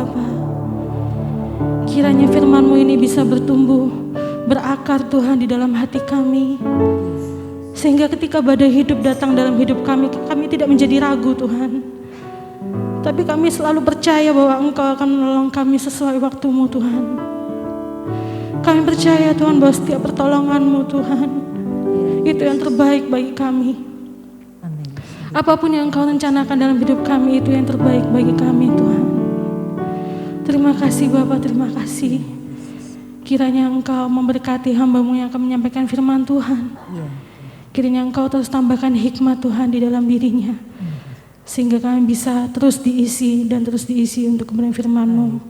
Bapa. Kiranya firman-Mu ini bisa bertumbuh, berakar Tuhan di dalam hati kami. Sehingga ketika badai hidup datang dalam hidup kami, kami tidak menjadi ragu Tuhan. Tapi kami selalu percaya bahwa Engkau akan menolong kami sesuai waktu-Mu Tuhan. Kami percaya Tuhan bahwa setiap pertolongan-Mu Tuhan, itu yang terbaik bagi kami. Apapun yang Engkau rencanakan dalam hidup kami, itu yang terbaik bagi kami Tuhan. Terima kasih Bapa, terima kasih. Kiranya Engkau memberkati hamba-Mu yang akan menyampaikan firman Tuhan. Kiranya Engkau terus tambahkan hikmat Tuhan di dalam dirinya, sehingga kami bisa terus diisi dan terus diisi untuk kebenaran firman-Mu.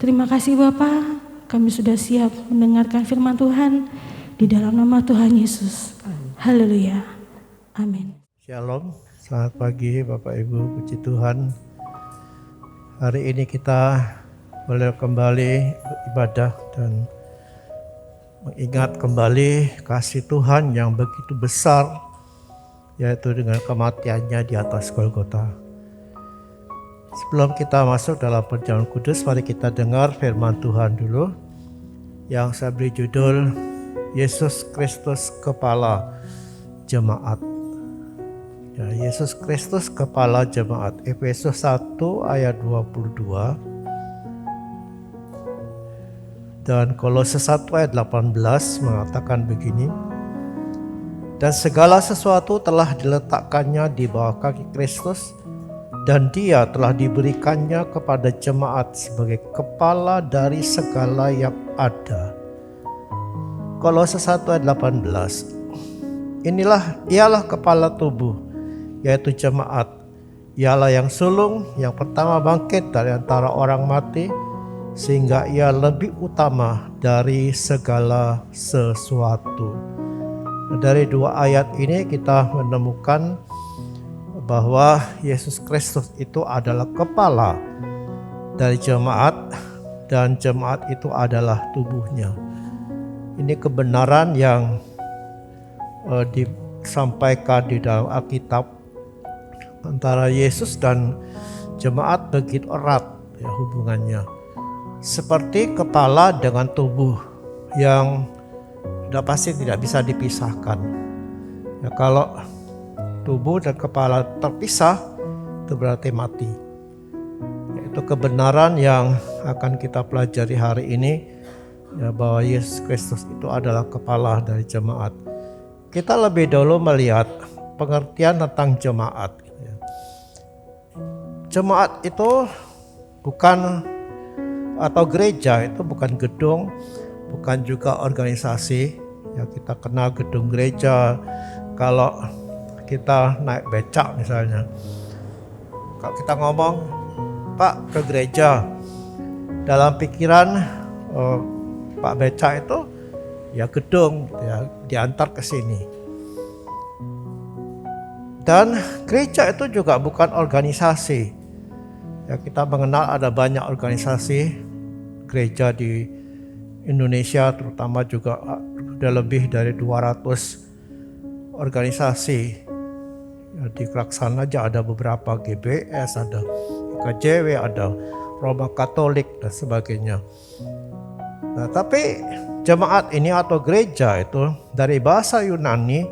Terima kasih Bapa, kami sudah siap mendengarkan firman Tuhan di dalam nama Tuhan Yesus. Haleluya. Amin. Shalom, selamat pagi Bapak Ibu, puji Tuhan. Hari ini kita boleh kembali beribadah dan mengingat kembali kasih Tuhan yang begitu besar, yaitu dengan kematiannya di atas Golgota. Sebelum kita masuk dalam perjamuan kudus, mari kita dengar firman Tuhan dulu yang saya beri judul Yesus Kristus Kepala Jemaat. Ya, Yesus Kristus Kepala Jemaat, Efesus 1 ayat 22 dan Kolose 1 ayat 18 mengatakan begini: dan segala sesuatu telah diletakkannya di bawah kaki Kristus, dan Dia telah diberikannya kepada jemaat sebagai kepala dari segala yang ada. Kolose 1 ayat 18. Ialah kepala tubuh, yaitu jemaat. Ialah yang sulung, yang pertama bangkit dari antara orang mati, sehingga ia lebih utama dari segala sesuatu. Dari dua ayat ini kita menemukan bahwa Yesus Kristus itu adalah kepala dari jemaat, dan jemaat itu adalah tubuhnya. Ini kebenaran yang disampaikan di dalam Alkitab. Antara Yesus dan jemaat begitu erat ya hubungannya. Seperti kepala dengan tubuh yang sudah pasti tidak bisa dipisahkan. Ya, kalau tubuh dan kepala terpisah, itu berarti mati. Itu kebenaran yang akan kita pelajari hari ini, ya, bahwa Yesus Kristus itu adalah kepala dari jemaat. Kita lebih dahulu melihat pengertian tentang jemaat. Jemaat itu bukan, atau gereja itu bukan gedung, bukan juga organisasi. Ya, kita kenal gedung gereja kalau kita naik becak misalnya. Kalau kita ngomong, Pak, ke gereja, dalam pikiran Pak becak itu ya gedung, ya diantar ke sini. Dan gereja itu juga bukan organisasi. Ya, kita mengenal ada banyak organisasi gereja di Indonesia, terutama juga sudah lebih dari 200 organisasi. Ya, di Klaksana aja ada beberapa, GBS, ada KJW, ada Roma Katolik dan sebagainya. Nah, tapi jemaat ini atau gereja itu dari bahasa Yunani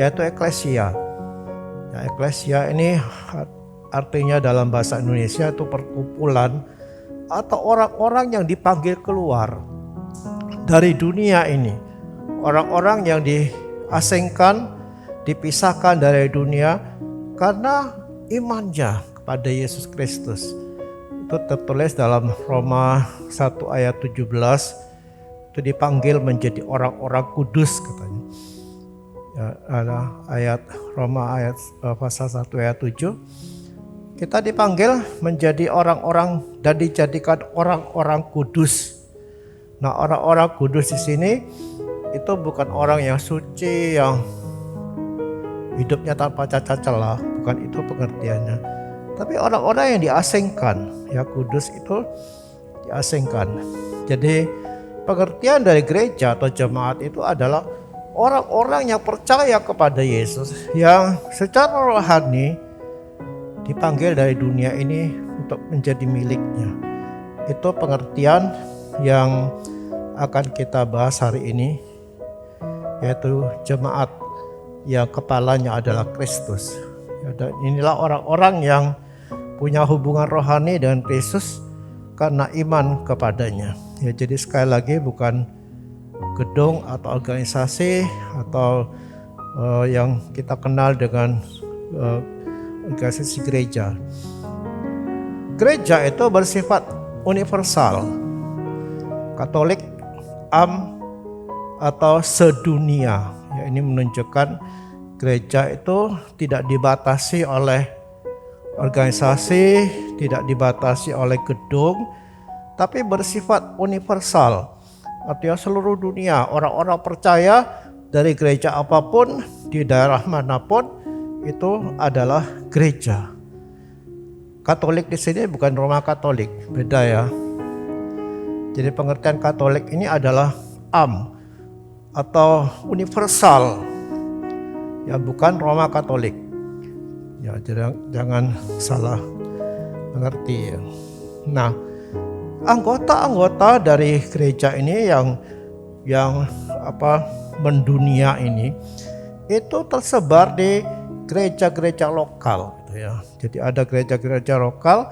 yaitu eklesia. Ya, eklesia ini artinya dalam bahasa Indonesia itu perkumpulan atau orang-orang yang dipanggil keluar dari dunia ini. Orang-orang yang diasingkan, dipisahkan dari dunia karena imannya kepada Yesus Kristus. Itu tertulis dalam Roma 1 ayat 17. Itu dipanggil menjadi orang-orang kudus katanya. Ya, ada ayat Roma ayat pasal 1 ayat 7. Kita dipanggil menjadi orang-orang dan dijadikan orang-orang kudus. Nah, orang-orang kudus di sini itu bukan orang yang suci, yang hidupnya tanpa cacat celah, bukan itu pengertiannya. Tapi orang-orang yang diasingkan, ya, kudus itu diasingkan. Jadi pengertian dari gereja atau jemaat itu adalah orang-orang yang percaya kepada Yesus, yang secara rohani dipanggil dari dunia ini untuk menjadi miliknya. Itu pengertian yang akan kita bahas hari ini, yaitu jemaat yang kepalanya adalah Kristus. Dan inilah orang-orang yang punya hubungan rohani dengan Kristus karena iman kepadanya. Ya, jadi sekali lagi bukan gedung atau organisasi atau yang kita kenal dengan organisasi gereja. Gereja itu bersifat universal, Katolik, atau sedunia. Ya, ini menunjukkan gereja itu tidak dibatasi oleh organisasi, tidak dibatasi oleh gedung, tapi bersifat universal. Artinya seluruh dunia, orang-orang percaya dari gereja apapun, di daerah manapun, itu adalah gereja. Katolik di sini bukan Roma Katolik, beda ya. Jadi pengertian Katolik ini adalah atau universal, ya, bukan Roma Katolik. Ya, jangan salah mengerti ya. Nah, anggota-anggota dari gereja ini yang mendunia ini itu tersebar di gereja-gereja lokal gitu ya. Jadi ada gereja-gereja lokal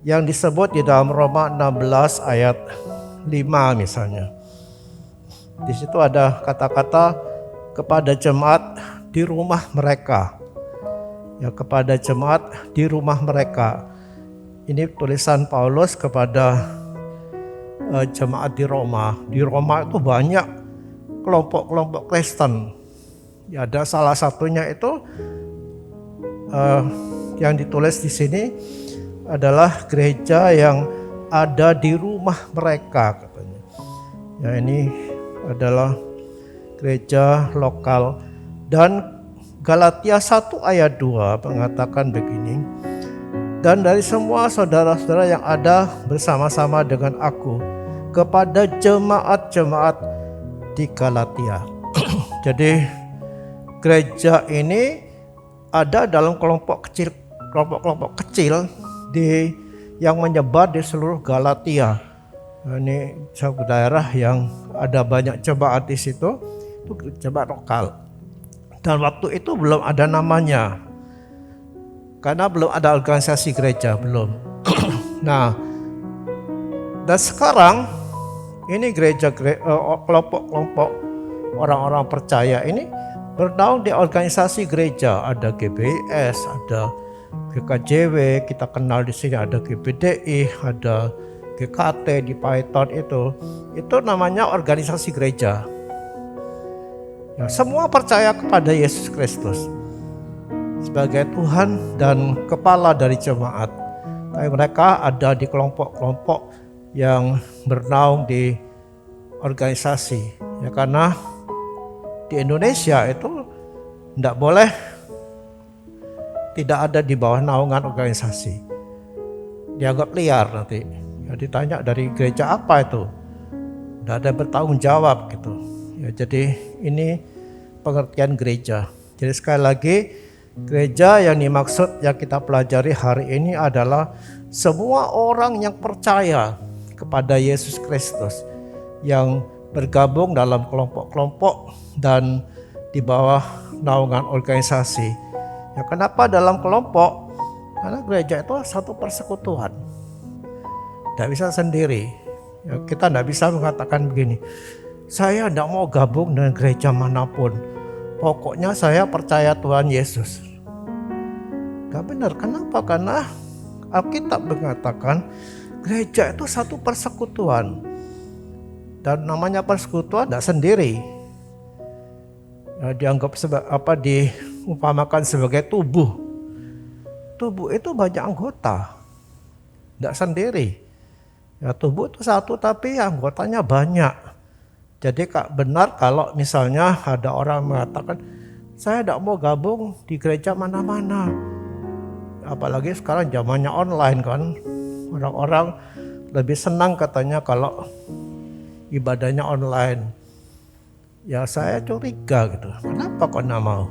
yang disebut di dalam Roma 16 ayat 5 misalnya. Di situ ada kata-kata kepada jemaat di rumah mereka. Ya, kepada jemaat di rumah mereka. Ini tulisan Paulus kepada jemaat di Roma. Di Roma itu banyak kelompok-kelompok Kristen. Ya, ada salah satunya itu yang ditulis di sini adalah gereja yang ada di rumah mereka katanya. Ya, ini adalah gereja lokal. Dan Galatia 1 ayat 2 mengatakan begini, dan dari semua saudara-saudara yang ada bersama-sama dengan aku kepada jemaat-jemaat di Galatia. Jadi gereja ini ada dalam kelompok kecil yang menyebar di seluruh Galatia. Ini satu daerah yang ada banyak jemaat di situ, itu jemaat lokal. Dan waktu itu belum ada namanya, karena belum ada organisasi gereja, belum. Nah, dan sekarang ini kelompok-kelompok orang-orang percaya ini bernaung di organisasi gereja. Ada GBIS, ada GKJW, kita kenal di sini ada GBDI, ada GKT di Python itu namanya organisasi gereja. Ya, semua percaya kepada Yesus Kristus sebagai Tuhan dan kepala dari jemaat. Tapi mereka ada di kelompok-kelompok yang bernaung di organisasi. Ya, karena di Indonesia itu tidak boleh tidak ada di bawah naungan organisasi. Dianggap liar nanti. Ya, ditanya dari gereja apa itu, tidak ada bertanggung jawab gitu. Ya, jadi ini pengertian gereja. Jadi sekali lagi, gereja yang dimaksud yang kita pelajari hari ini adalah semua orang yang percaya kepada Yesus Kristus, yang bergabung dalam kelompok-kelompok dan di bawah naungan organisasi. Ya, kenapa dalam kelompok? Karena gereja itu satu persekutuan. Tidak bisa sendiri. Ya, kita tidak bisa mengatakan begini, saya tidak mau gabung dengan gereja manapun, pokoknya saya percaya Tuhan Yesus. Tidak benar. Kenapa? Karena Alkitab mengatakan gereja itu satu persekutuan. Dan namanya persekutuan tidak sendiri. Ya, dianggap diumpamakan sebagai tubuh. Tubuh itu banyak anggota, tidak sendiri. Ya, tubuh itu satu tapi anggotanya banyak. Jadi benar kalau misalnya ada orang mengatakan, saya tidak mau gabung di gereja mana-mana. Apalagi sekarang zamannya online kan. Orang-orang lebih senang katanya kalau ibadahnya online. Ya, saya curiga gitu. Kenapa kok tidak mau?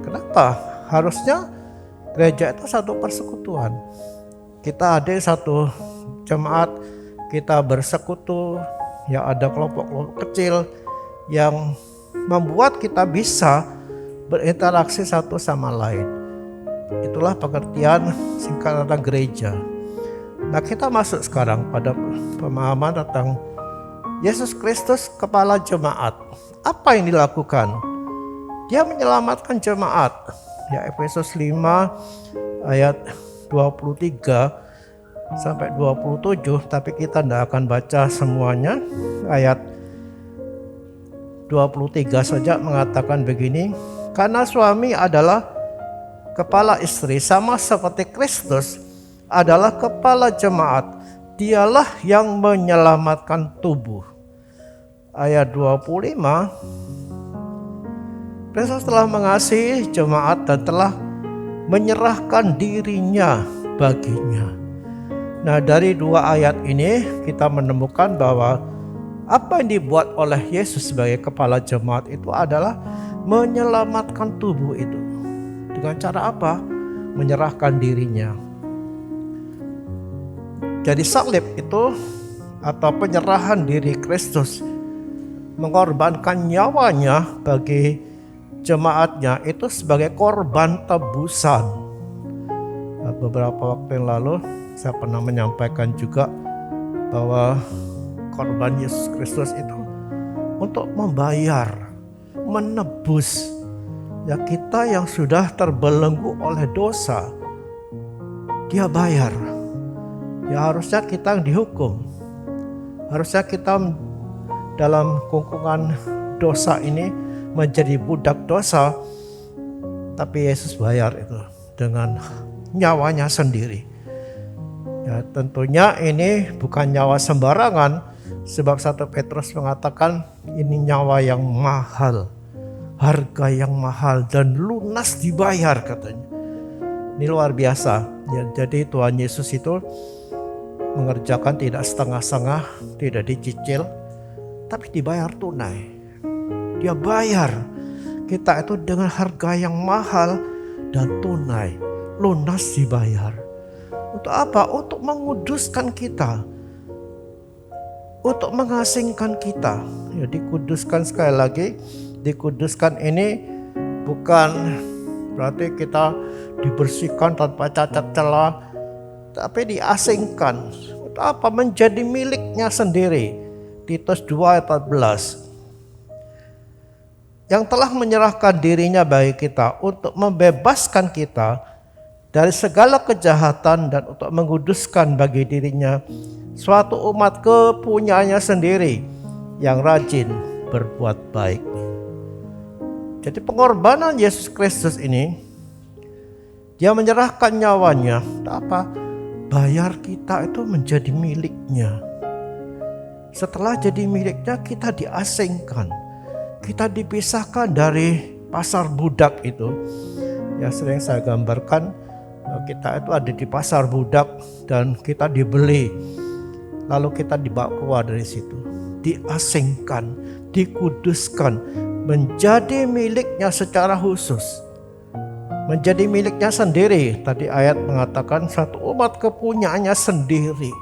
Kenapa? Harusnya gereja itu satu persekutuan. kita ada satu jemaat, kita bersekutu, ya ada kelompok-kelompok kecil yang membuat kita bisa berinteraksi satu sama lain. Itulah pengertian singkat tentang gereja. Nah, kita masuk sekarang pada pemahaman tentang Yesus Kristus kepala jemaat. Apa yang dilakukan? Dia menyelamatkan jemaat. Ya, Efesus 5 ayat 23 sampai 27, tapi kita tidak akan baca semuanya. Ayat 23 saja mengatakan begini, karena suami adalah kepala istri sama seperti Kristus adalah kepala jemaat, dialah yang menyelamatkan tubuh. Ayat 25, Kristus telah mengasihi jemaat dan telah menyerahkan dirinya baginya. Nah, dari dua ayat ini kita menemukan bahwa apa yang dibuat oleh Yesus sebagai kepala jemaat itu adalah menyelamatkan tubuh itu. Dengan cara apa? Menyerahkan dirinya. Jadi salib itu atau penyerahan diri Kristus, mengorbankan nyawanya bagi jemaatnya itu sebagai korban tebusan. Nah, beberapa waktu yang lalu saya pernah menyampaikan juga bahwa korban Yesus Kristus itu untuk membayar, menebus ya kita yang sudah terbelenggu oleh dosa. Dia bayar. Ya harusnya kita yang dihukum. Harusnya kita dalam kungkungan dosa ini menjadi budak dosa. Tapi Yesus bayar itu dengan nyawanya sendiri. Ya, tentunya ini bukan nyawa sembarangan, sebab 1 Petrus mengatakan ini nyawa yang mahal, harga yang mahal dan lunas dibayar katanya. Ini luar biasa. Ya, jadi Tuhan Yesus itu mengerjakan tidak setengah-setengah, tidak dicicil, tapi dibayar tunai. Dia bayar kita itu dengan harga yang mahal dan tunai, lunas dibayar. Untuk apa? Untuk menguduskan kita, untuk mengasingkan kita. Ya, dikuduskan sekali lagi. Dikuduskan ini bukan berarti kita dibersihkan tanpa cacat celah, tapi diasingkan. Untuk apa? Menjadi miliknya sendiri. Titus 2 ayat 14. Yang telah menyerahkan dirinya bagi kita untuk membebaskan kita dari segala kejahatan dan untuk menguduskan bagi dirinya suatu umat kepunyaannya sendiri yang rajin berbuat baik. Jadi pengorbanan Yesus Kristus ini, dia menyerahkan nyawanya. Apa? Bayar kita itu menjadi miliknya. Setelah jadi miliknya, kita diasingkan. Kita dipisahkan dari pasar budak itu. Ya, sering saya gambarkan, kita itu ada di pasar budak dan kita dibeli. Lalu kita dibawa keluar dari situ. Diasingkan, dikuduskan, menjadi miliknya secara khusus. Menjadi miliknya sendiri. Tadi ayat mengatakan satu umat kepunyaannya sendiri.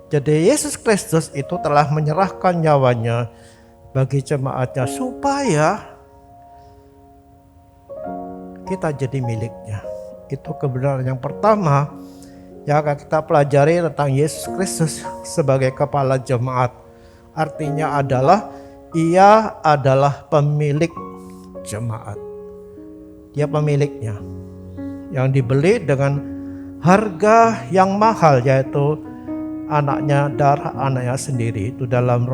Jadi Yesus Kristus itu telah menyerahkan nyawanya bagi jemaatnya supaya kita jadi miliknya. Itu kebenaran yang pertama yang akan kita pelajari tentang Yesus Kristus sebagai kepala jemaat. Artinya adalah ia adalah pemilik jemaat. Dia pemiliknya yang dibeli dengan harga yang mahal, yaitu anaknya, darah anaknya sendiri. Itu dalam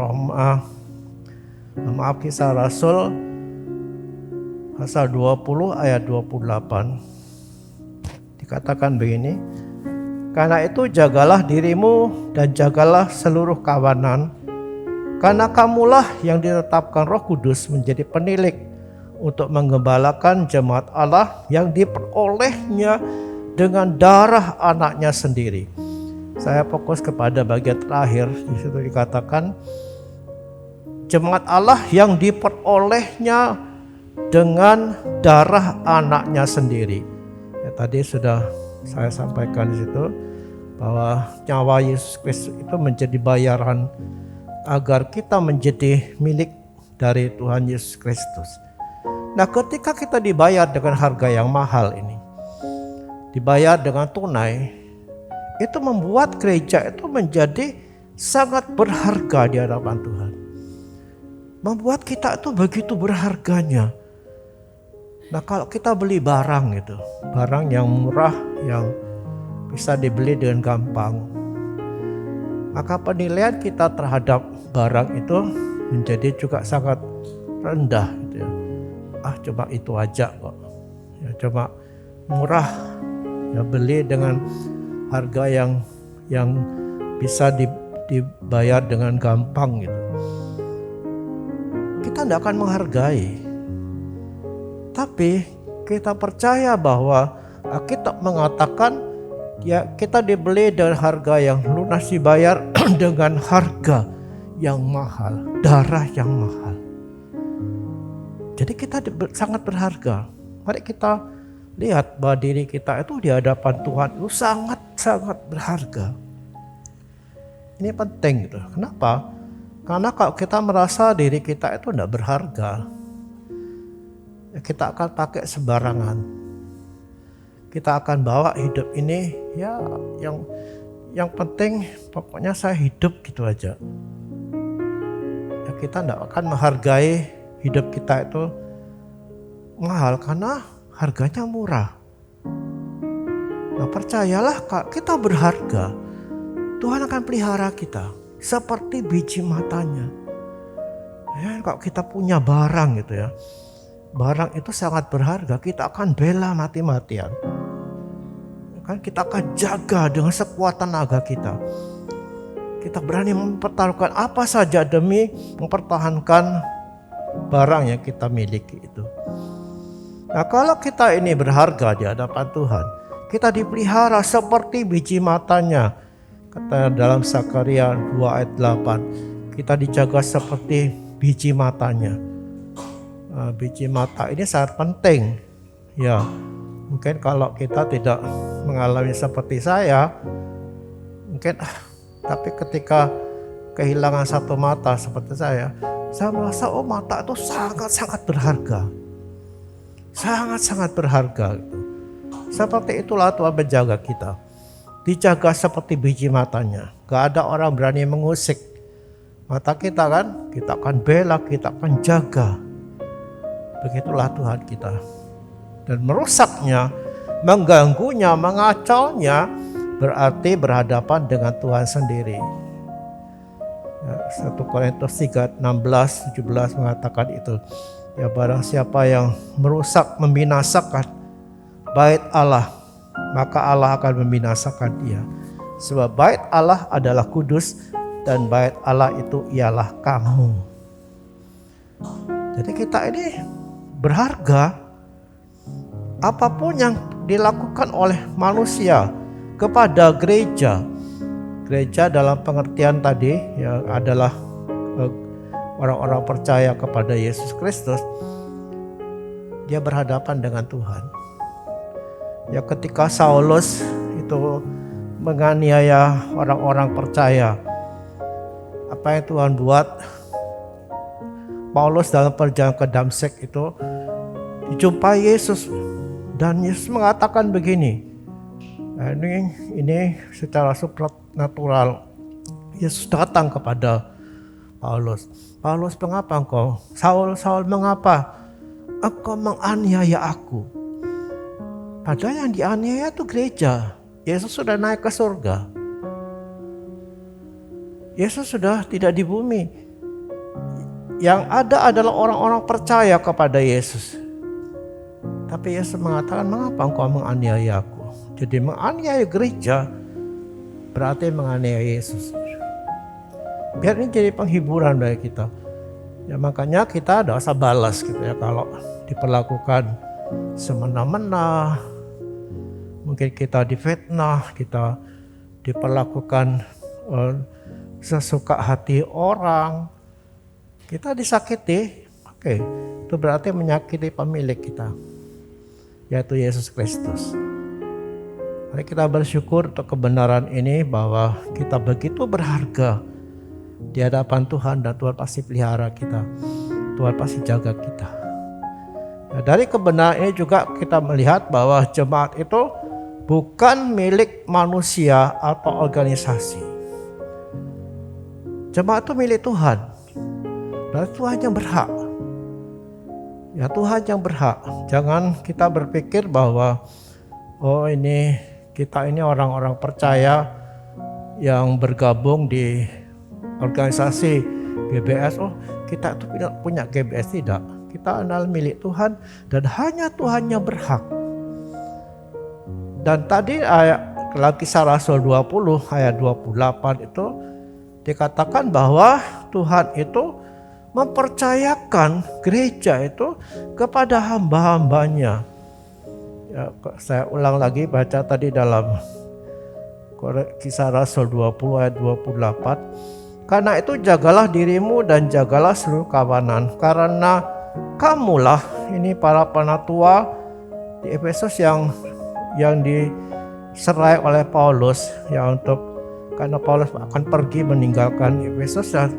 Kisah Rasul pasal 20 ayat 28 dikatakan begini, karena itu jagalah dirimu dan jagalah seluruh kawanan, karena kamulah yang ditetapkan Roh Kudus menjadi penilik untuk menggembalakan jemaat Allah yang diperolehnya dengan darah anaknya sendiri. Saya fokus kepada bagian terakhir. Di situ dikatakan jemaat Allah yang diperolehnya dengan darah anaknya sendiri. Ya, tadi sudah saya sampaikan di situ bahwa nyawa Yesus Kristus itu menjadi bayaran agar kita menjadi milik dari Tuhan Yesus Kristus. Nah, ketika kita dibayar dengan harga yang mahal ini, dibayar dengan tunai, itu membuat gereja itu menjadi sangat berharga di hadapan Tuhan. Membuat kita itu begitu berharganya. Nah, kalau kita beli barang itu, barang yang murah, yang bisa dibeli dengan gampang, maka penilaian kita terhadap barang itu menjadi juga sangat rendah gitu ya. Cuma itu aja kok. Ya, cuma murah. Ya, beli dengan harga yang bisa dibayar dengan gampang gitu. Kita tidak akan menghargai. Tapi kita percaya bahwa Alkitab mengatakan ya, kita dibeli dengan harga yang lunas, dibayar dengan harga yang mahal, darah yang mahal. Jadi kita sangat berharga. Mari kita lihat bahwa diri kita itu di hadapan Tuhan itu sangat-sangat berharga. Ini penting gitu. Kenapa? Karena kalau kita merasa diri kita itu tidak berharga, ya kita akan pakai sembarangan. Kita akan bawa hidup ini ya yang penting pokoknya saya hidup gitu aja. Ya, kita tidak akan menghargai hidup kita itu mahal karena harganya murah. Nah, percayalah Kak, kita berharga. Tuhan akan pelihara kita seperti biji matanya. Ya, kalau kita punya barang gitu ya, barang itu sangat berharga, kita akan bela mati-matian. Kan kita akan jaga dengan sekuat tenaga kita. Kita berani mempertaruhkan apa saja demi mempertahankan barang yang kita miliki itu. Nah, kalau kita ini berharga di hadapan Tuhan, kita dipelihara seperti biji matanya. Kata dalam Zakaria 2 ayat 8, kita dijaga seperti biji matanya. Biji mata ini sangat penting. Ya, mungkin kalau kita tidak mengalami seperti saya, mungkin tapi ketika kehilangan satu mata seperti saya merasa mata itu sangat-sangat berharga. Sangat-sangat berharga. Seperti itulah Tuhan menjaga kita. Dijaga seperti biji matanya. Gak ada orang berani mengusik mata kita kan. Kita akan bela, kita akan jaga. Begitulah Tuhan kita. Dan merusaknya, mengganggunya, mengacaunya berarti berhadapan dengan Tuhan sendiri. 1 Korintus 3, 16, 17 mengatakan itu. Ya, barang siapa yang merusak, membinasakan bait Allah, maka Allah akan membinasakan dia. Sebab bait Allah adalah kudus dan bait Allah itu ialah kamu. Jadi kita ini berharga. Apapun yang dilakukan oleh manusia kepada gereja, gereja dalam pengertian tadi ya adalah orang-orang percaya kepada Yesus Kristus, dia berhadapan dengan Tuhan. Ya, ketika Saulus itu menganiaya orang-orang percaya, apa yang Tuhan buat? Paulus dalam perjalanan ke Damsyik itu dijumpai Yesus dan Yesus mengatakan begini. Nah, ini secara supranatural Yesus datang kepada Paulus. Paulus, mengapa engkau? Saul, mengapa engkau menganiaya aku? Padahal yang dianiaya itu gereja. Yesus sudah naik ke surga. Yesus sudah tidak di bumi. Yang ada adalah orang-orang percaya kepada Yesus. Tapi Yesus mengatakan, mengapa engkau menganiaya aku? Jadi menganiaya gereja berarti menganiaya Yesus. Biar ini jadi penghiburan bagi kita. Ya, makanya kita tidak usah balas gitu ya kalau diperlakukan semena-mena. Mungkin kita difitnah, kita diperlakukan sesuka hati orang, kita disakiti. Oke, itu berarti menyakiti pemilik kita, yaitu Yesus Kristus. Mari kita bersyukur untuk kebenaran ini bahwa kita begitu berharga di hadapan Tuhan dan Tuhan pasti pelihara kita. Tuhan pasti jaga kita. Nah, dari kebenaran ini juga kita melihat bahwa jemaat itu bukan milik manusia atau organisasi. Jemaat itu milik Tuhan. Dan Tuhan yang berhak. Ya, Tuhan yang berhak. Jangan kita berpikir bahwa kita ini orang-orang percaya yang bergabung di organisasi GBS. Kita itu punya GBS, tidak. Kita adalah milik Tuhan dan hanya Tuhan yang berhak. Dan tadi ayat Kisah Rasul 20 ayat 28 itu dikatakan bahwa Tuhan itu mempercayakan gereja itu kepada hamba-hambanya. Ya, saya ulang lagi baca tadi dalam Kisah Rasul 20 ayat 28. Karena itu jagalah dirimu dan jagalah seluruh kawanan. Karena kamulah, ini para penatua di Efesus yang diserai oleh Paulus ya, karena Paulus akan pergi meninggalkan Efesus, dan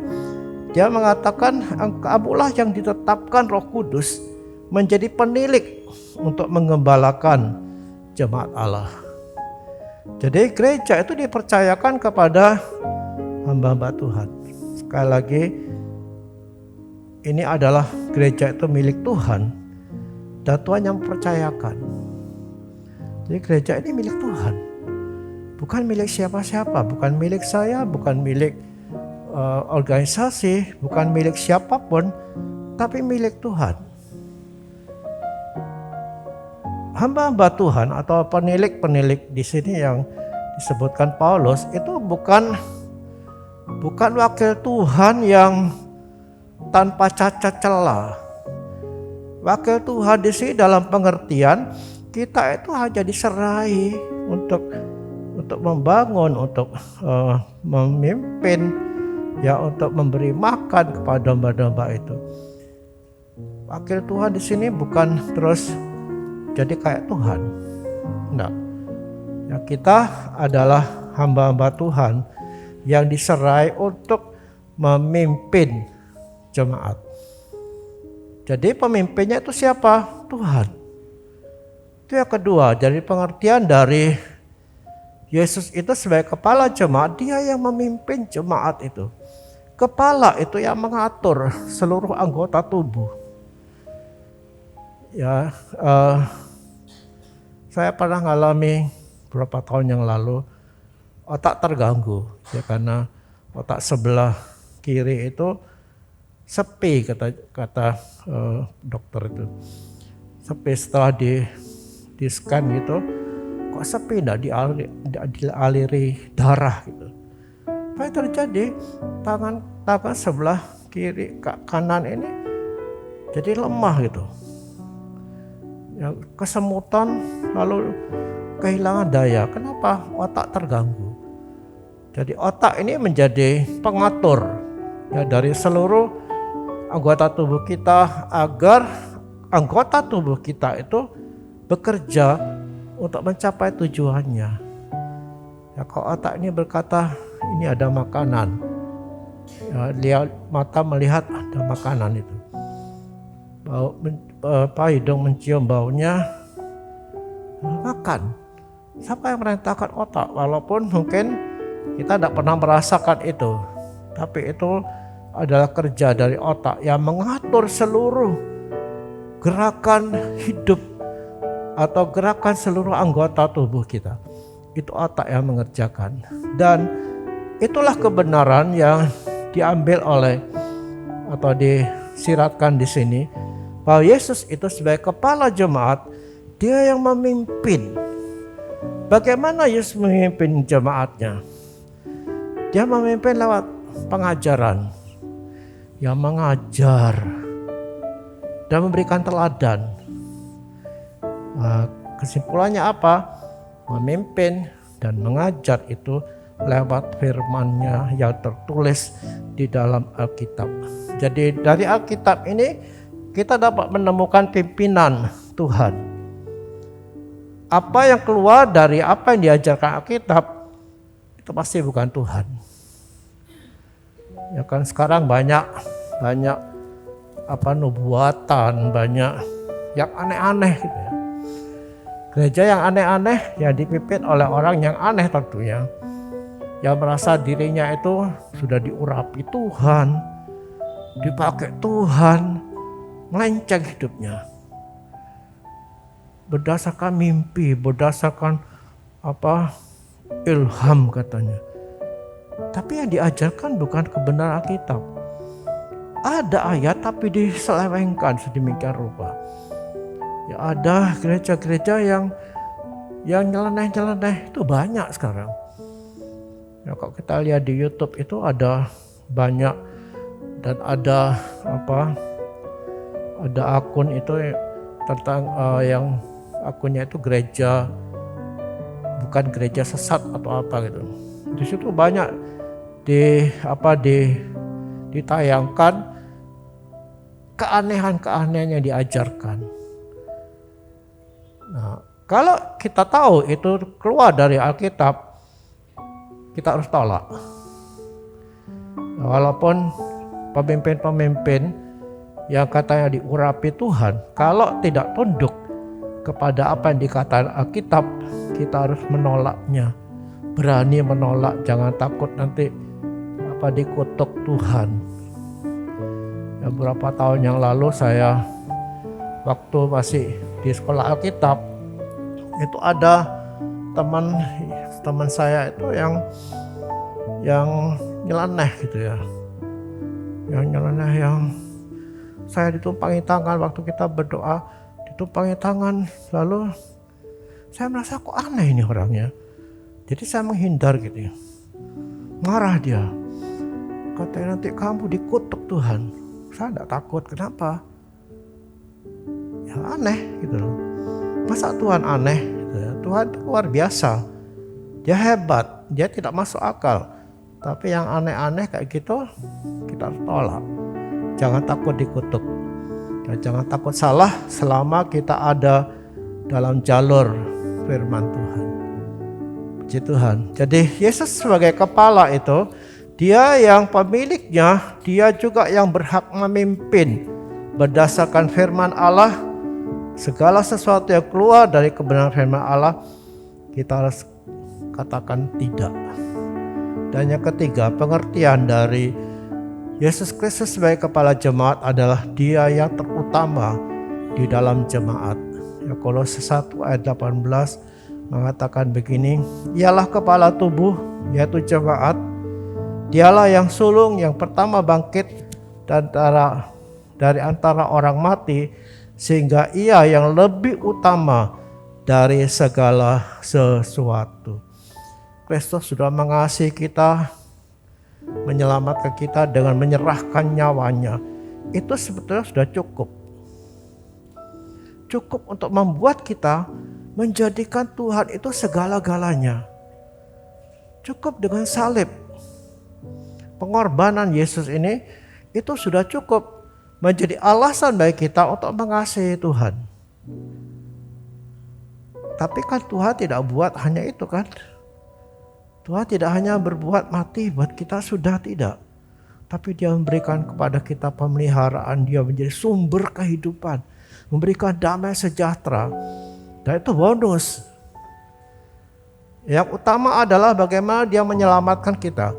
dia mengatakan kamulah yang ditetapkan Roh Kudus menjadi penilik untuk mengembalakan jemaat Allah. Jadi gereja itu dipercayakan kepada hamba-hamba Tuhan. Sekali lagi, ini adalah gereja itu milik Tuhan dan Tuhan yang mempercayakan. Jadi gereja ini milik Tuhan, bukan milik siapa-siapa, bukan milik saya, bukan milik organisasi, bukan milik siapapun, tapi milik Tuhan. Hamba-hamba Tuhan atau penilik-penilik di sini yang disebutkan Paulus itu bukan wakil Tuhan yang tanpa cacat celah. Wakil Tuhan di sini dalam pengertian kita itu hanya diserai untuk membangun, untuk memimpin, ya, untuk memberi makan kepada domba-domba itu. Wakil Tuhan di sini bukan terus jadi kayak Tuhan. Enggak. Ya, kita adalah hamba-hamba Tuhan yang diserai untuk memimpin jemaat. Jadi pemimpinnya itu siapa? Tuhan. Itu yang kedua, jadi pengertian dari Yesus itu sebagai kepala jemaat, dia yang memimpin jemaat itu. Kepala itu yang mengatur seluruh anggota tubuh. Ya, saya pernah mengalami beberapa tahun yang lalu otak terganggu, ya, karena otak sebelah kiri itu sepi, kata dokter itu. Sepi setelah di scan gitu, kok sepi, tidak dialiri darah gitu. Apa yang terjadi? Tangan sebelah kiri kanan ini jadi lemah gitu. Ya, kesemutan lalu kehilangan daya. Kenapa? Otak terganggu. Jadi otak ini menjadi pengatur, ya, dari seluruh anggota tubuh kita agar anggota tubuh kita itu bekerja untuk mencapai tujuannya. Ya, kalau otak ini berkata ini ada makanan, ya, mata melihat ada makanan itu. Hidung mencium baunya, makan. Siapa yang merintahkan otak? Walaupun mungkin kita tidak pernah merasakan itu, tapi itu adalah kerja dari otak yang mengatur seluruh gerakan hidup atau gerakan seluruh anggota tubuh kita. Itu otak yang mengerjakan. Dan itulah kebenaran yang diambil oleh atau disiratkan di sini, bahwa Yesus itu sebagai kepala jemaat, dia yang memimpin. Bagaimana Yesus memimpin jemaatnya? Dia memimpin lewat pengajaran, yang mengajar dan memberikan teladan. Kesimpulannya apa? Memimpin dan mengajar itu lewat firman-Nya yang tertulis di dalam Alkitab. Jadi dari Alkitab ini kita dapat menemukan pimpinan Tuhan. apa yang keluar dari apa yang diajarkan Alkitab itu pasti bukan Tuhan. Ya kan sekarang banyak nubuatan, banyak yang aneh-aneh gitu ya. Gereja yang aneh-aneh yang dipimpin oleh orang yang aneh tentunya. Yang merasa dirinya itu sudah diurapi Tuhan, dipakai Tuhan, melenceng hidupnya. Berdasarkan mimpi, berdasarkan ilham katanya. Tapi yang diajarkan bukan kebenaran Alkitab. Ada ayat tapi diselewengkan sedemikian rupa. Ya ada gereja-gereja yang nyeleneh-nyeleneh itu banyak sekarang. Ya kalau kita lihat di YouTube itu ada banyak dan ada akun itu tentang yang akunnya itu gereja bukan gereja sesat atau apa gitu. Di situ banyak ditayangkan keanehan-keanehan yang diajarkan. Nah, kalau kita tahu itu keluar dari Alkitab, kita harus tolak. Walaupun pemimpin-pemimpin yang katanya diurapi Tuhan, kalau tidak tunduk kepada apa yang dikatakan Alkitab, kita harus menolaknya. Berani menolak, jangan takut nanti dikutuk Tuhan. Ya, beberapa tahun yang lalu saya waktu masih di sekolah Alkitab itu ada teman saya itu yang nyeleneh gitu ya. Yang nyeleneh yang saya ditumpangi tangan waktu kita berdoa, ditumpangi tangan, lalu saya merasa kok aneh ini orangnya. Jadi saya menghindar gitu ya. Marah dia. Katanya nanti kamu dikutuk Tuhan. Saya tidak takut, kenapa? Ya aneh gitu loh. Masa Tuhan aneh? Gitu ya. Tuhan itu luar biasa. Dia hebat, dia tidak masuk akal. Tapi yang aneh-aneh kayak gitu kita harus tolak. Jangan takut dikutuk. Dan jangan takut salah selama kita ada dalam jalur firman Tuhan. Puji Tuhan. Jadi Yesus sebagai kepala itu, dia yang pemiliknya, dia juga yang berhak memimpin berdasarkan firman Allah. Segala sesuatu yang keluar dari kebenaran firman Allah, kita harus katakan tidak. Dan yang ketiga, pengertian dari Yesus Kristus sebagai kepala jemaat adalah dia yang terutama di dalam jemaat. Ya, Kolose 1 ayat 18 mengatakan begini, ialah kepala tubuh yaitu jemaat. Dialah yang sulung yang pertama bangkit dari antara orang mati, sehingga ia yang lebih utama dari segala sesuatu. Kristus sudah mengasihi kita, menyelamatkan kita dengan menyerahkan nyawanya. Itu sebetulnya sudah cukup. Cukup untuk membuat kita menjadikan Tuhan itu segala-galanya. Cukup dengan salib. Pengorbanan Yesus ini itu sudah cukup menjadi alasan bagi kita untuk mengasihi Tuhan. Tapi kan Tuhan tidak buat hanya itu kan. Tuhan tidak hanya berbuat mati buat kita, sudah tidak. Tapi dia memberikan kepada kita pemeliharaan, dia menjadi sumber kehidupan, memberikan damai sejahtera. Dan itu bonus. Yang utama adalah bagaimana dia menyelamatkan kita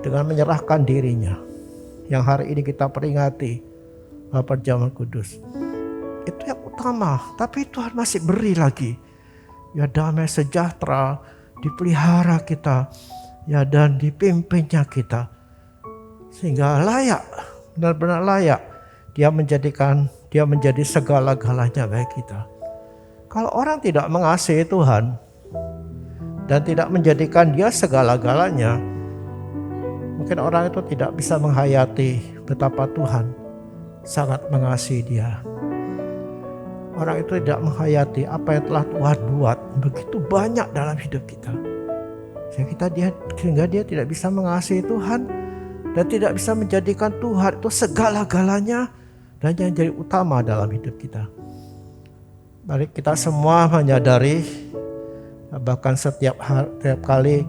dengan menyerahkan dirinya. Yang hari ini kita peringati perjamuan kudus. Itu yang utama. Tapi Tuhan masih beri lagi. Ya damai sejahtera, dipelihara kita, ya dan dipimpinnya kita. Sehingga layak, benar-benar layak. Dia menjadi segala-galanya bagi kita. Kalau orang tidak mengasihi Tuhan dan tidak menjadikan dia segala-galanya, mungkin orang itu tidak bisa menghayati betapa Tuhan sangat mengasihi dia. Orang itu tidak menghayati apa yang telah Tuhan buat begitu banyak dalam hidup kita. Sehingga dia tidak bisa mengasihi Tuhan dan tidak bisa menjadikan Tuhan itu segala-galanya dan yang jadi utama dalam hidup kita. Mari kita semua menyadari, bahkan setiap kali,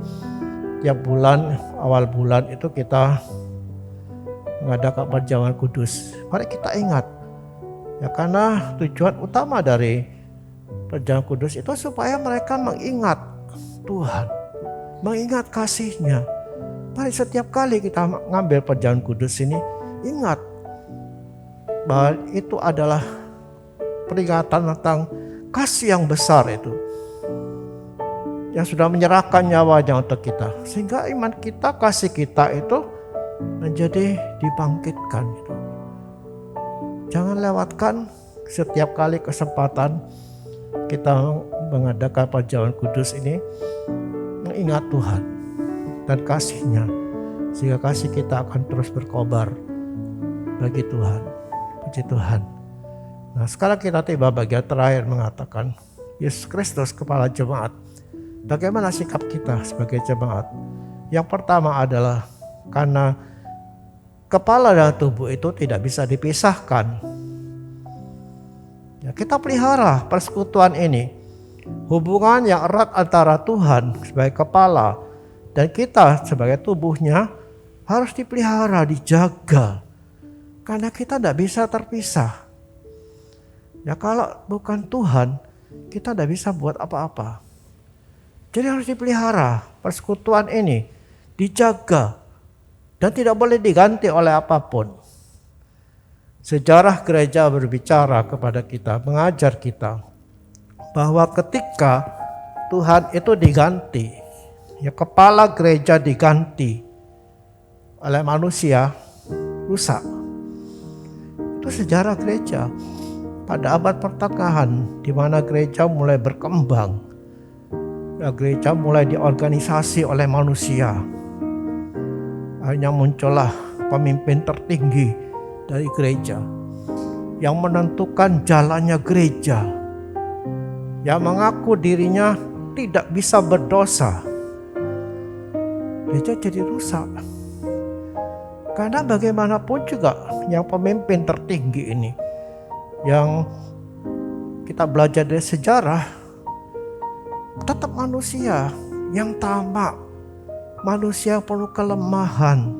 tiap bulan, awal bulan itu kita mengadakan perjamuan kudus. Mari kita ingat, ya, karena tujuan utama dari perjamuan kudus itu supaya mereka mengingat Tuhan, mengingat kasih-Nya. Mari setiap kali kita ngambil perjamuan kudus ini, ingat bahwa itu adalah peringatan tentang kasih yang besar itu, yang sudah menyerahkan nyawanya untuk kita, sehingga iman kita, kasih kita itu menjadi dibangkitkan gitu. Jangan lewatkan setiap kali kesempatan kita mengadakan perjamuan kudus ini, mengingat Tuhan dan kasih-Nya, sehingga kasih kita akan terus berkobar bagi Tuhan. Puji Tuhan. Nah, sekarang kita tiba bagian terakhir mengatakan Yesus Kristus kepala jemaat. Bagaimana sikap kita sebagai jemaat? Yang pertama adalah karena kepala dan tubuh itu tidak bisa dipisahkan. Ya, kita pelihara persekutuan ini, hubungan yang erat antara Tuhan sebagai kepala dan kita sebagai tubuhnya harus dipelihara, dijaga, karena kita tidak bisa terpisah. Ya, kalau bukan Tuhan, kita tidak bisa buat apa-apa. Jadi harus dipelihara persekutuan ini, dijaga, dan tidak boleh diganti oleh apapun. Sejarah gereja berbicara kepada kita, mengajar kita bahwa ketika Tuhan itu diganti, ya, kepala gereja diganti oleh manusia, rusak. Itu sejarah gereja pada abad pertengahan, di mana gereja mulai berkembang. Ya, gereja mulai diorganisasi oleh manusia. Akhirnya muncullah pemimpin tertinggi dari gereja yang menentukan jalannya gereja, yang mengaku dirinya tidak bisa berdosa. Gereja jadi rusak. Karena bagaimanapun juga yang pemimpin tertinggi ini, yang kita belajar dari sejarah, tetap manusia yang tamak, manusia yang penuh kelemahan.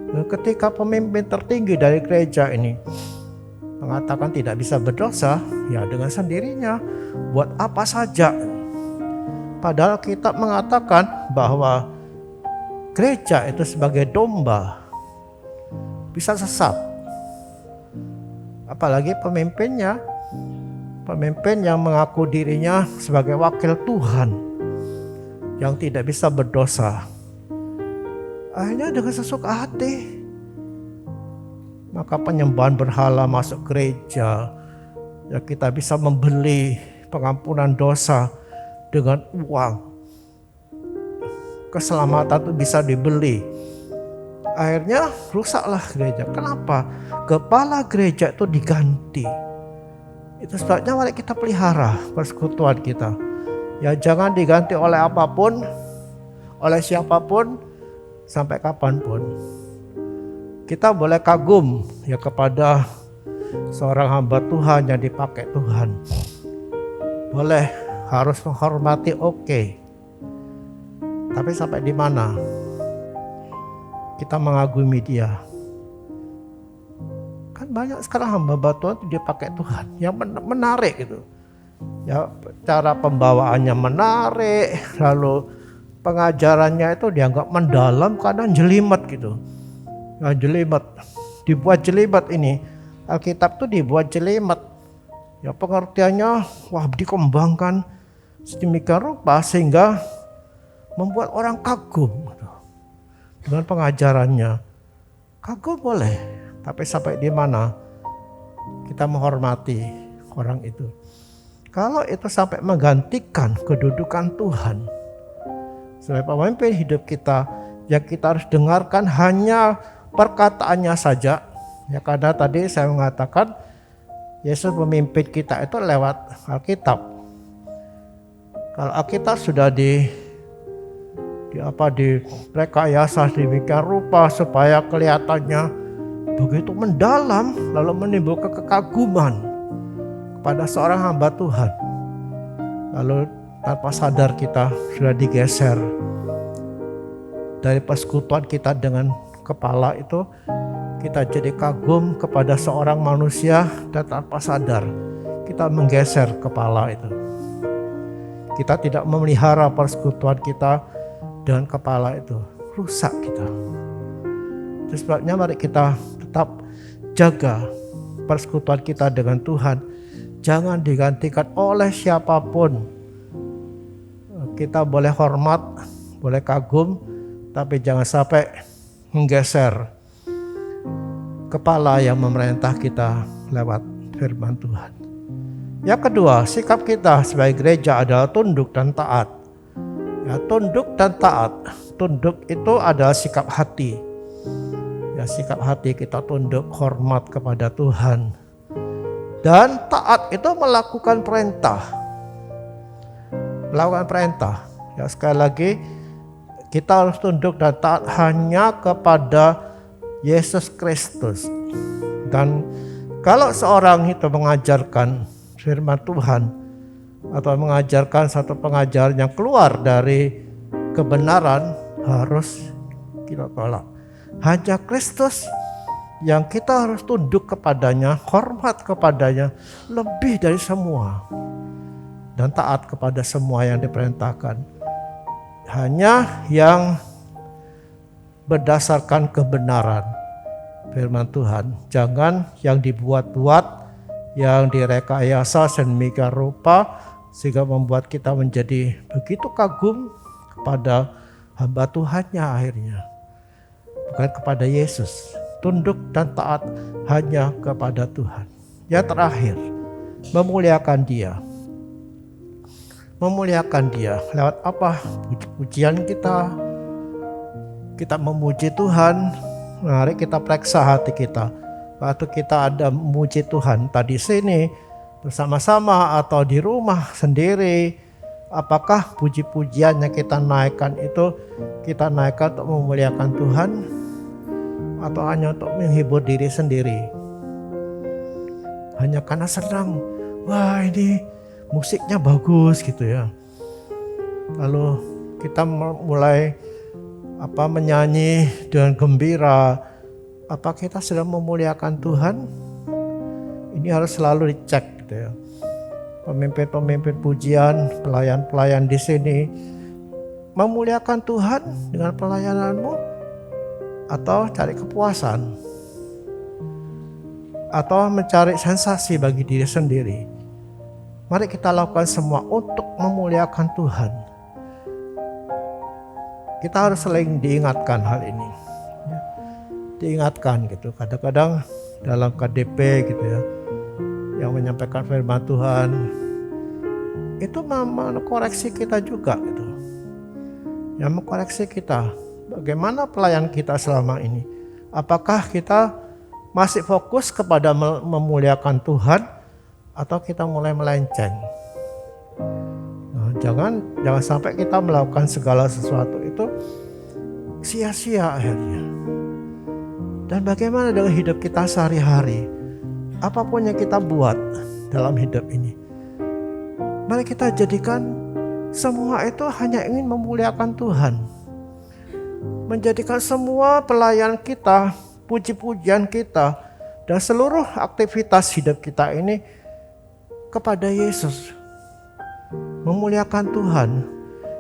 Ketika pemimpin tertinggi dari gereja ini mengatakan tidak bisa berdosa, ya dengan sendirinya buat apa saja. Padahal kita mengatakan bahwa gereja itu sebagai domba bisa sesat. Apalagi pemimpin yang mengaku dirinya sebagai wakil Tuhan yang tidak bisa berdosa. Akhirnya dengan sesuka hati, maka penyembahan berhala masuk gereja. Ya, kita bisa membeli pengampunan dosa dengan uang. Keselamatan itu bisa dibeli. Akhirnya rusaklah gereja. Kenapa? Kepala gereja itu diganti. Itu sebabnya mari kita pelihara persekutuan kita. Ya, jangan diganti oleh apapun, oleh siapapun, sampai kapanpun. Kita boleh kagum ya kepada seorang hamba Tuhan yang dipakai Tuhan. Boleh, harus menghormati, oke. Tapi sampai di mana kita mengagumi dia? Kan banyak sekarang hamba Tuhan dia pakai Tuhan yang menarik gitu. Ya, cara pembawaannya menarik, lalu pengajarannya itu dianggap mendalam, kadang jelimet gitu. Nah, jelimet, dibuat jelimet ini. Alkitab tuh dibuat jelimet. Ya, pengertiannya dikembangkan sedemikian rupa sehingga membuat orang kagum dengan pengajarannya. Kagum boleh, tapi sampai di mana kita menghormati orang itu. Kalau itu sampai menggantikan kedudukan Tuhan sebagai pemimpin hidup kita, yang kita harus dengarkan hanya perkataannya saja. Ya, karena tadi saya mengatakan Yesus memimpin kita itu lewat Alkitab. Kalau Alkitab sudah direkayasa demikian rupa supaya kelihatannya begitu mendalam, lalu menimbulkan kekaguman kepada seorang hamba Tuhan, lalu tanpa sadar kita sudah digeser dari persekutuan kita dengan kepala itu, kita jadi kagum kepada seorang manusia dan tanpa sadar kita menggeser kepala itu. Kita tidak memelihara persekutuan kita dengan kepala itu, rusak kita. Itu sebabnya mari kita tetap jaga persekutuan kita dengan Tuhan. Jangan digantikan oleh siapapun. Kita boleh hormat, boleh kagum, tapi jangan sampai menggeser kepala yang memerintah kita lewat firman Tuhan. Yang kedua, sikap kita sebagai gereja adalah tunduk dan taat. Ya, tunduk dan taat. Tunduk itu adalah sikap hati. Ya, sikap hati kita tunduk, hormat kepada Tuhan. Dan taat itu melakukan perintah. Melakukan perintah. Ya, sekali lagi kita harus tunduk dan taat hanya kepada Yesus Kristus. Dan kalau seorang itu mengajarkan firman Tuhan atau mengajarkan satu pengajaran yang keluar dari kebenaran, harus kita tolak. Hanya Kristus yang kita harus tunduk kepadanya, hormat kepadanya lebih dari semua, dan taat kepada semua yang diperintahkan. Hanya yang berdasarkan kebenaran firman Tuhan, jangan yang dibuat-buat, yang direkayasa sedemikian rupa sehingga membuat kita menjadi begitu kagum kepada hamba Tuhannya akhirnya, bukan kepada Yesus. Tunduk dan taat hanya kepada Tuhan. Yang terakhir, memuliakan Dia. Memuliakan Dia lewat apa? Puji-pujian kita. Kita memuji Tuhan. Mari kita periksa hati kita. Waktu kita ada memuji Tuhan tadi sini bersama-sama atau di rumah sendiri, apakah puji-pujian yang kita naikkan itu kita naikkan untuk memuliakan Tuhan atau hanya untuk menghibur diri sendiri? Hanya karena senang, wah ini musiknya bagus gitu ya. Lalu kita mulai menyanyi dengan gembira. Apa kita sedang memuliakan Tuhan? Ini harus selalu dicek gitu ya. Pemimpin-pemimpin pujian, pelayan-pelayan di sini memuliakan Tuhan dengan pelayananmu atau cari kepuasan atau mencari sensasi bagi diri sendiri? Mari kita lakukan semua untuk memuliakan Tuhan. Kita harus sering diingatkan hal ini. Diingatkan gitu. Kadang-kadang dalam KDP gitu ya, yang menyampaikan firman Tuhan itu mengkoreksi kita juga gitu. Yang mengkoreksi kita, bagaimana pelayan kita selama ini? Apakah kita masih fokus kepada memuliakan Tuhan atau kita mulai melenceng? Nah, jangan sampai kita melakukan segala sesuatu itu sia-sia akhirnya. Dan bagaimana dengan hidup kita sehari-hari? Apapun yang kita buat dalam hidup ini, mari kita jadikan semua itu hanya ingin memuliakan Tuhan. Menjadikan semua pelayan kita, puji-pujian kita, dan seluruh aktivitas hidup kita ini kepada Yesus. Memuliakan Tuhan.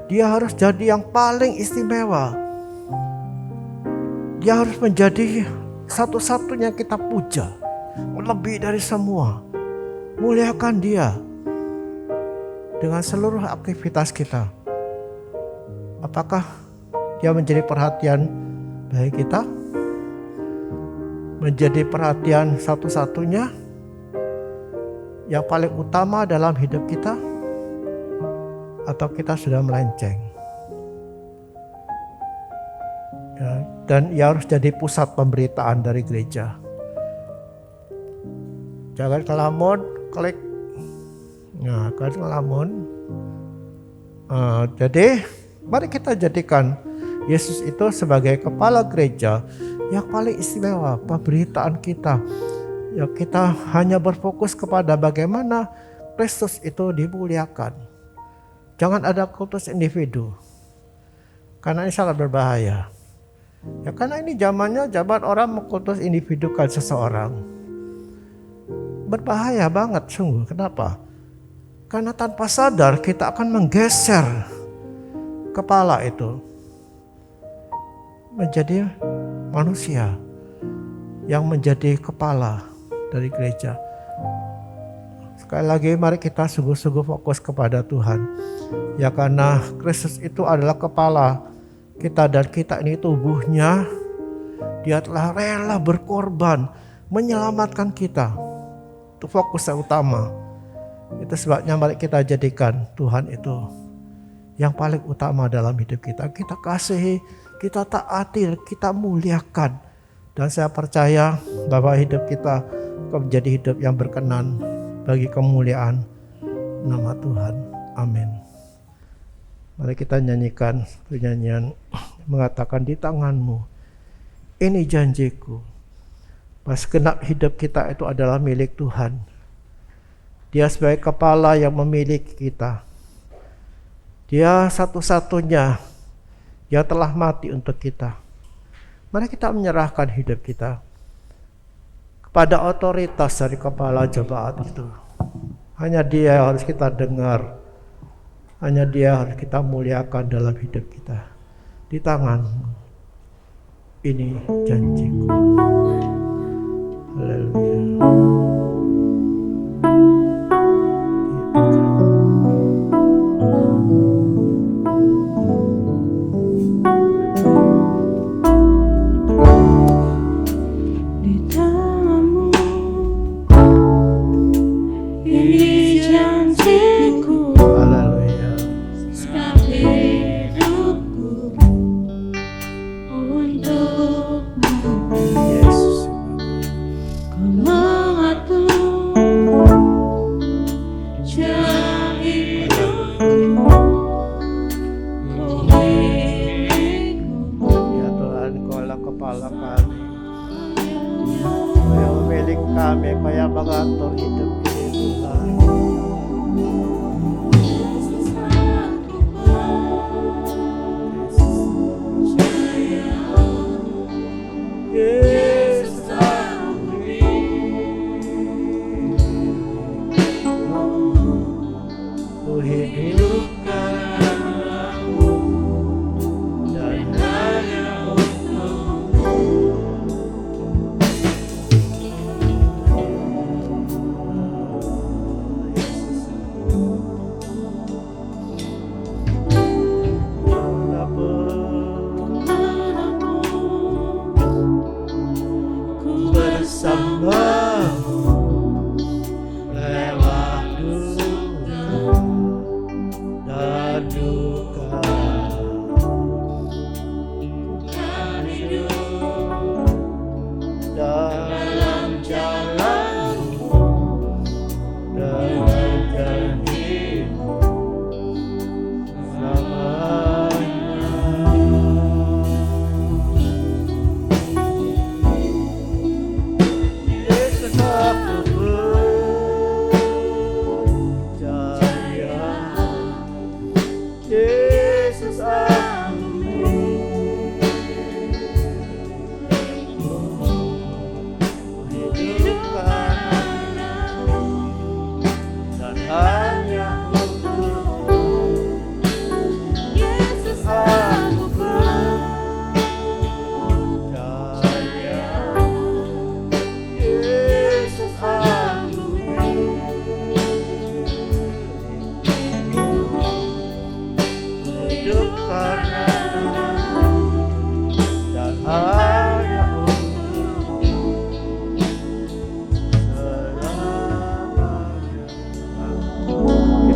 Dia harus jadi yang paling istimewa. Dia harus menjadi satu-satunya kita puja. Lebih dari semua. Muliakan Dia dengan seluruh aktivitas kita. Apakah Dia menjadi perhatian bagi kita? Menjadi perhatian satu-satunya yang paling utama dalam hidup kita? Atau kita sudah melenceng? Ya, dan Ia harus jadi pusat pemberitaan dari gereja. Jangan ngelamun, klik. Nah, kan ngelamun. Jadi mari kita jadikan Yesus itu sebagai kepala gereja yang paling istimewa. Pemberitaan kita Ya, kita hanya berfokus kepada bagaimana Kristus itu dimuliakan. Jangan ada kultus individu. Karena ini sangat berbahaya. Ya, karena ini zaman orang mengkultus individukan seseorang. Berbahaya banget sungguh. Kenapa? Karena tanpa sadar kita akan menggeser kepala itu menjadi manusia yang menjadi kepala dari gereja. Sekali lagi mari kita sungguh-sungguh fokus kepada Tuhan. Ya, karena Kristus itu adalah kepala kita dan kita ini tubuhnya. Dia telah rela berkorban menyelamatkan kita. Itu fokus yang utama. Itu sebabnya mari kita jadikan Tuhan itu yang paling utama dalam hidup kita. Kita kasihi, kita taati, kita muliakan. Dan saya percaya bahwa hidup kita akan menjadi hidup yang berkenan bagi kemuliaan nama Tuhan. Amin. Mari kita nyanyikan nyanyian mengatakan, di tanganmu ini janjiku. Bahwa segenap hidup kita itu adalah milik Tuhan. Dia sebagai kepala yang memiliki kita. Dia satu-satunya yang telah mati untuk kita. Mari kita menyerahkan hidup kita kepada otoritas dari kepala jemaat itu. Hanya Dia yang harus kita dengar. Hanya Dia yang harus kita muliakan dalam hidup kita. Di tanganmu ini janjiku. Haleluya.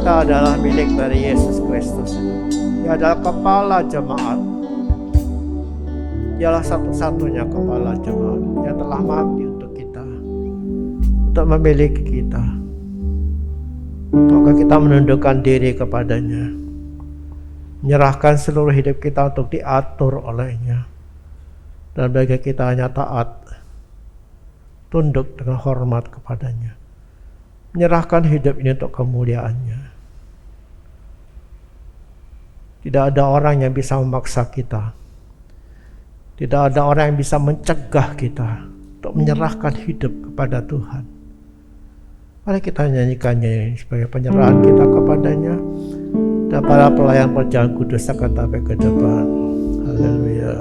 Kita adalah milik dari Yesus Kristus. Dia adalah kepala jemaat. Dialah satu-satunya kepala jemaat yang telah mati untuk kita, untuk memiliki kita. Maka kita menundukkan diri kepadanya, menyerahkan seluruh hidup kita untuk diatur olehnya. Dan bagi kita hanya taat tunduk dengan hormat kepadanya. Menyerahkan hidup ini untuk kemuliaannya. Tidak ada orang yang bisa memaksa kita. Tidak ada orang yang bisa mencegah kita untuk menyerahkan hidup kepada Tuhan. Mari kita nyanyikannya sebagai penyerahan kita kepadanya. Dan para pelayan perjalanan kudus akan sampai ke depan. Haleluya.